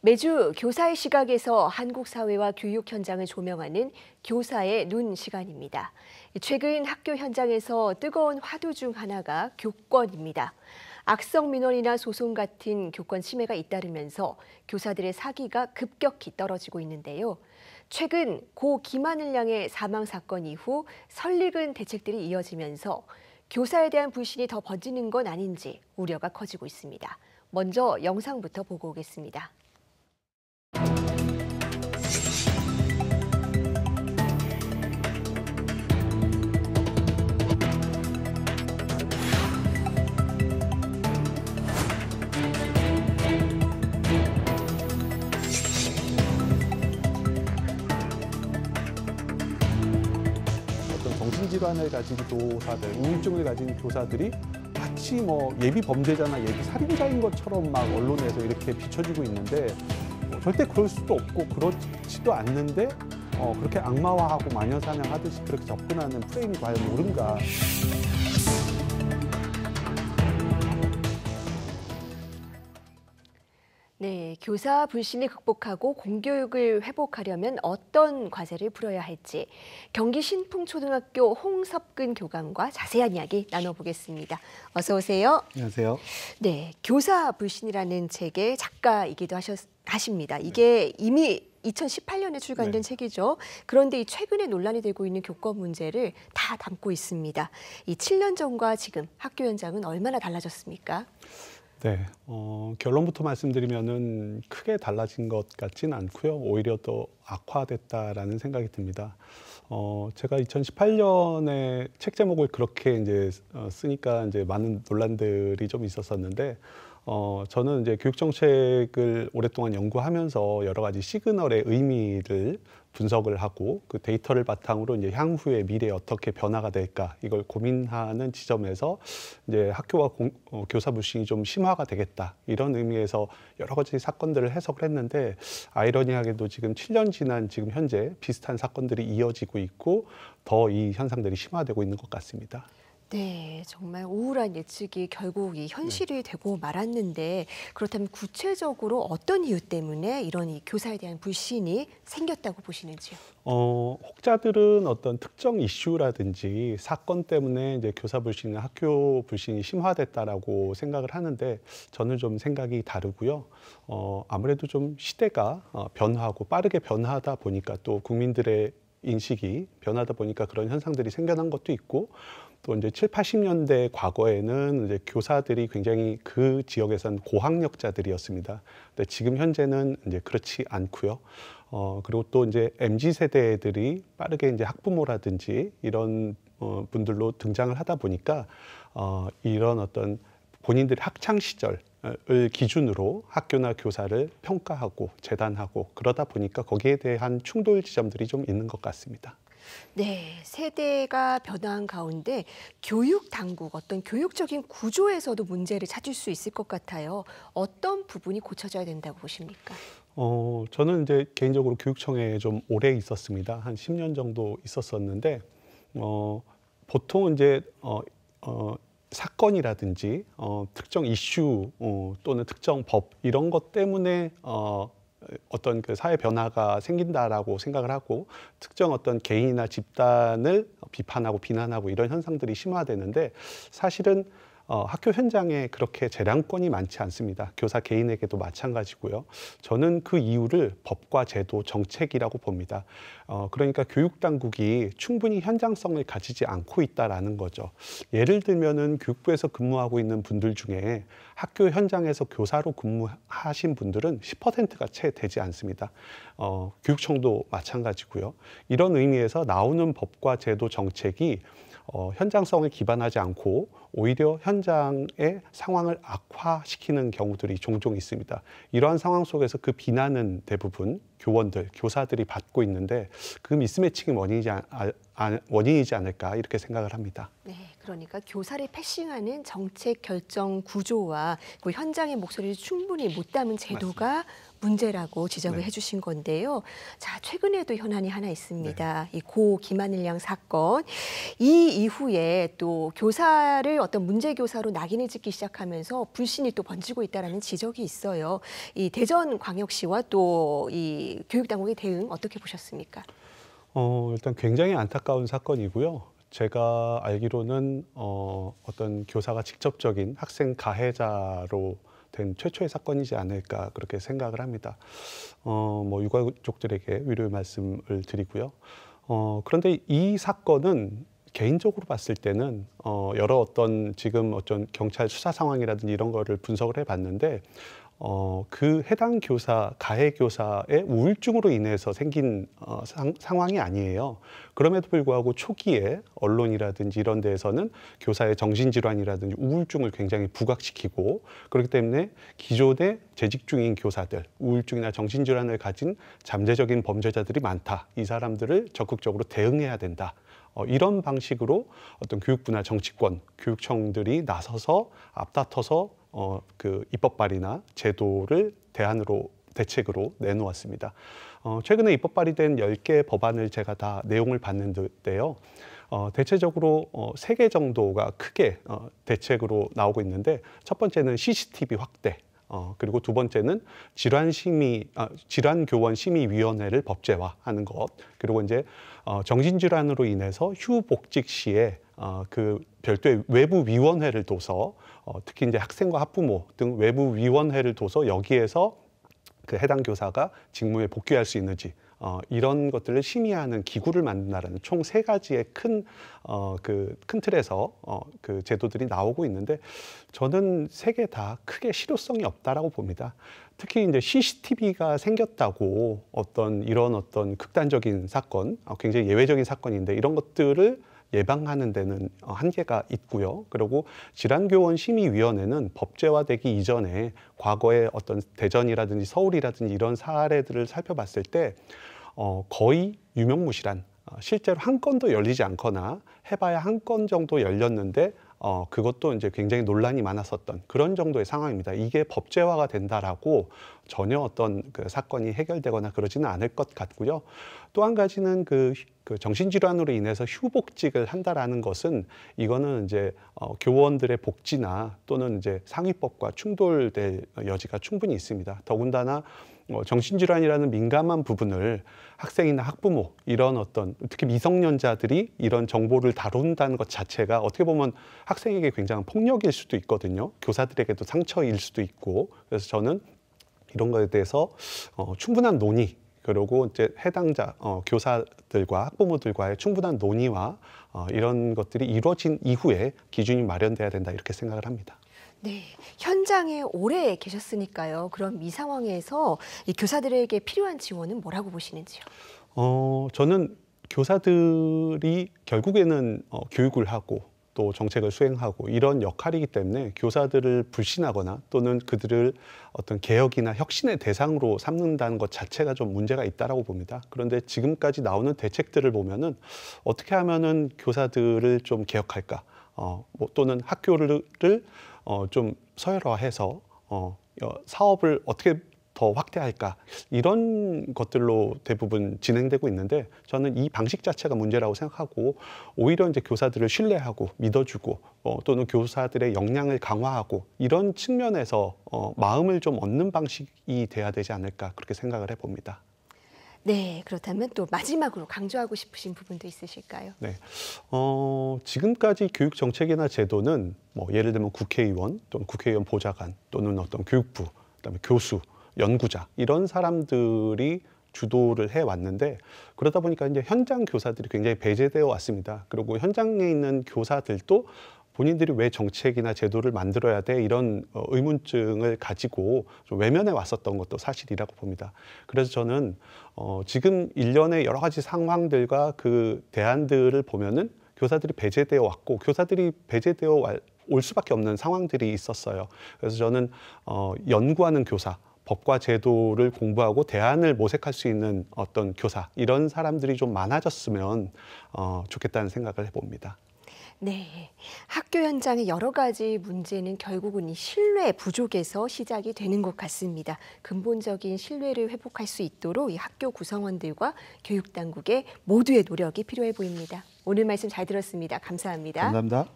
매주 교사의 시각에서 한국 사회와 교육 현장을 조명하는 교사의 눈 시간입니다. 최근 학교 현장에서 뜨거운 화두 중 하나가 교권입니다. 악성 민원이나 소송 같은 교권 침해가 잇따르면서 교사들의 사기가 급격히 떨어지고 있는데요. 최근 고 김하늘 양의 사망 사건 이후 설익은 대책들이 이어지면서 교사에 대한 불신이 더 번지는 건 아닌지 우려가 커지고 있습니다. 먼저 영상부터 보고 오겠습니다. 정신질환을 가진 교사들, 우울증을 가진 교사들이 마치 예비 범죄자나 예비 살인자인 것처럼 막 언론에서 이렇게 비춰지고 있는데 절대 그럴 수도 없고 그렇지도 않는데 그렇게 악마화하고 마녀사냥하듯이 그렇게 접근하는 프레임이 과연 옳은가. 네, 교사 불신을 극복하고 공교육을 회복하려면 어떤 과제를 풀어야 할지 경기 신풍초등학교 홍섭근 교감과 자세한 이야기 나눠보겠습니다. 어서 오세요. 안녕하세요. 네, 교사 불신이라는 책의 작가이기도 하십니다. 이게 이미 2018년에 출간된 책이죠. 그런데 이 최근에 논란이 되고 있는 교권 문제를 다 담고 있습니다. 이 7년 전과 지금 학교 현장은 얼마나 달라졌습니까? 네, 결론부터 말씀드리면은 크게 달라진 것 같진 않고요. 오히려 더 악화됐다라는 생각이 듭니다. 제가 2018년에 책 제목을 그렇게 이제 쓰니까 이제 많은 논란들이 좀 있었었는데, 저는 이제 교육 정책을 오랫동안 연구하면서 여러 가지 시그널의 의미를 분석을 하고 그 데이터를 바탕으로 이제 향후의 미래에 어떻게 변화가 될까 이걸 고민하는 지점에서 이제 학교와 교사 불신이 좀 심화가 되겠다 이런 의미에서 여러 가지 사건들을 해석을 했는데 아이러니하게도 지금 7년 지난 지금 현재 비슷한 사건들이 이어지고 있고 더 이 현상들이 심화되고 있는 것 같습니다. 네, 정말 우울한 예측이 결국 이 현실이 되고 말았는데 그렇다면 구체적으로 어떤 이유 때문에 이런 이 교사에 대한 불신이 생겼다고 보시는지요? 혹자들은 어떤 특정 이슈라든지 사건 때문에 이제 교사 불신이나 학교 불신이 심화됐다라고 생각을 하는데 저는 좀 생각이 다르고요. 아무래도 좀 시대가 변화하고 빠르게 변화하다 보니까 또 국민들의 인식이 변하다 보니까 그런 현상들이 생겨난 것도 있고 또 이제 7, 80년대 과거에는 이제 교사들이 굉장히 그 지역에선 고학력자들이었습니다. 근데 지금 현재는 이제 그렇지 않고요. 그리고 또 이제 MZ 세대들이 빠르게 이제 학부모라든지 이런 분들로 등장을 하다 보니까 이런 어떤 본인들의 학창 시절을 기준으로 학교나 교사를 평가하고 재단하고 그러다 보니까 거기에 대한 충돌 지점들이 좀 있는 것 같습니다. 네, 세대가 변화한 가운데 교육 당국, 어떤 교육적인 구조에서도 문제를 찾을 수 있을 것 같아요. 어떤 부분이 고쳐져야 된다고 보십니까? 저는 이제 개인적으로 교육청에 좀 오래 있었습니다. 한 10년 정도 있었었는데 보통 이제 사건이라든지 특정 이슈 또는 특정 법 이런 것 때문에 어떤 그 사회 변화가 생긴다라고 생각을 하고 특정 어떤 개인이나 집단을 비판하고 비난하고 이런 현상들이 심화되는데 사실은 학교 현장에 그렇게 재량권이 많지 않습니다. 교사 개인에게도 마찬가지고요. 저는 그 이유를 법과 제도, 정책이라고 봅니다. 그러니까 교육당국이 충분히 현장성을 가지지 않고 있다라는 거죠. 예를 들면은 교육부에서 근무하고 있는 분들 중에 학교 현장에서 교사로 근무하신 분들은 10%가 채 되지 않습니다. 교육청도 마찬가지고요. 이런 의미에서 나오는 법과 제도, 정책이 현장성을 기반하지 않고 오히려 현장의 상황을 악화시키는 경우들이 종종 있습니다. 이러한 상황 속에서 그 비난은 대부분 교원들, 교사들이 받고 있는데 그 미스매칭이 원인이지 않을까 이렇게 생각을 합니다. 네, 그러니까 교사를 패싱하는 정책 결정 구조와 그 현장의 목소리를 충분히 못 담은 제도가 맞습니다. 문제라고 지적을 해주신 건데요. 자, 최근에도 현안이 하나 있습니다. 이 고 김하늘 양 사건. 이 이후에 또 교사를 어떤 문제 교사로 낙인을 찍기 시작하면서 불신이 또 번지고 있다라는 지적이 있어요. 이 대전광역시와 또 이 교육당국의 대응 어떻게 보셨습니까? 일단 굉장히 안타까운 사건이고요. 제가 알기로는 어떤 교사가 직접적인 학생 가해자로 된 최초의 사건이지 않을까 그렇게 생각을 합니다. 뭐 유가족들에게 위로의 말씀을 드리고요. 그런데 이 사건은 개인적으로 봤을 때는 여러 어떤 지금 어떤 경찰 수사 상황이라든지 이런 거를 분석을 해봤는데 그 해당 교사, 가해 교사의 우울증으로 인해서 생긴 상황이 아니에요. 그럼에도 불구하고 초기에 언론이라든지 이런 데에서는 교사의 정신질환이라든지 우울증을 굉장히 부각시키고 그렇기 때문에 기존에 재직 중인 교사들, 우울증이나 정신질환을 가진 잠재적인 범죄자들이 많다. 이 사람들을 적극적으로 대응해야 된다. 이런 방식으로 어떤 교육부나 정치권, 교육청들이 나서서 앞다퉈서 그 입법 발의나 제도를 대책으로 내놓았습니다. 최근에 입법 발의된 10개 법안을 제가 다 내용을 봤는데요. 대체적으로 3개 정도가 크게 대책으로 나오고 있는데 첫 번째는 CCTV 확대, 그리고 두 번째는 질환교원심의위원회를 법제화하는 것, 그리고 이제 정신질환으로 인해서 휴복직 시에 그 별도의 외부 위원회를 둬서 특히 이제 학생과 학부모 등 외부 위원회를 둬서 여기에서 그 해당 교사가 직무에 복귀할 수 있는지 이런 것들을 심의하는 기구를 만든다는 총 3가지의 큰 틀에서 그 제도들이 나오고 있는데 저는 3개 다 크게 실효성이 없다라고 봅니다. 특히 이제 CCTV가 생겼다고 이런 어떤 극단적인 사건, 굉장히 예외적인 사건인데 이런 것들을 예방하는 데는 한계가 있고요. 그리고 질환교원심의위원회는 법제화되기 이전에 과거에 어떤 대전이라든지 서울이라든지 이런 사례들을 살펴봤을 때 거의 유명무실한, 실제로 한 건도 열리지 않거나 해봐야 한 건 정도 열렸는데 그것도 이제 굉장히 논란이 많았었던 그런 정도의 상황입니다. 이게 법제화가 된다라고 전혀 어떤 그 사건이 해결되거나 그러지는 않을 것 같고요. 또 한 가지는 그 정신질환으로 인해서 휴복직을 한다라는 것은 이거는 이제 교원들의 복지나 또는 이제 상위법과 충돌될 여지가 충분히 있습니다. 더군다나 정신질환이라는 민감한 부분을 학생이나 학부모 이런 어떤 특히 미성년자들이 이런 정보를 다룬다는 것 자체가 어떻게 보면 학생에게 굉장한 폭력일 수도 있거든요. 교사들에게도 상처일 수도 있고 그래서 저는 이런 것에 대해서 충분한 논의 그리고 이제 해당자 교사들과 학부모들과의 충분한 논의와 이런 것들이 이루어진 이후에 기준이 마련돼야 된다 이렇게 생각을 합니다. 네, 현장에 오래 계셨으니까요. 그럼 이 상황에서 이 교사들에게 필요한 지원은 뭐라고 보시는지요? 저는 교사들이 결국에는 교육을 하고 또 정책을 수행하고 이런 역할이기 때문에 교사들을 불신하거나 또는 그들을 어떤 개혁이나 혁신의 대상으로 삼는다는 것 자체가 좀 문제가 있다라고 봅니다. 그런데 지금까지 나오는 대책들을 보면은 어떻게 하면은 교사들을 좀 개혁할까? 또는 학교를 좀 서열화해서 사업을 어떻게 더 확대할까 이런 것들로 대부분 진행되고 있는데 저는 이 방식 자체가 문제라고 생각하고 오히려 이제 교사들을 신뢰하고 믿어주고 또는 교사들의 역량을 강화하고 이런 측면에서 마음을 좀 얻는 방식이 돼야 되지 않을까 그렇게 생각을 해봅니다. 네, 그렇다면 또 마지막으로 강조하고 싶으신 부분도 있으실까요? 네, 지금까지 교육 정책이나 제도는 뭐 예를 들면 국회의원 또는 국회의원 보좌관 또는 어떤 교육부, 그다음에 교수, 연구자 이런 사람들이 주도를 해왔는데 그러다 보니까 이제 현장 교사들이 굉장히 배제되어 왔습니다. 그리고 현장에 있는 교사들도 본인들이 왜 정책이나 제도를 만들어야 돼 이런 의문증을 가지고 좀 외면해 왔었던 것도 사실이라고 봅니다. 그래서 저는 지금 일련의 여러 가지 상황들과 그 대안들을 보면은 교사들이 배제되어 왔고 교사들이 배제되어 올 수밖에 없는 상황들이 있었어요. 그래서 저는 연구하는 교사, 법과 제도를 공부하고 대안을 모색할 수 있는 어떤 교사 이런 사람들이 좀 많아졌으면 좋겠다는 생각을 해봅니다. 네, 학교 현장의 여러 가지 문제는 결국은 이 신뢰 부족에서 시작이 되는 것 같습니다. 근본적인 신뢰를 회복할 수 있도록 이 학교 구성원들과 교육당국의 모두의 노력이 필요해 보입니다. 오늘 말씀 잘 들었습니다. 감사합니다. 감사합니다.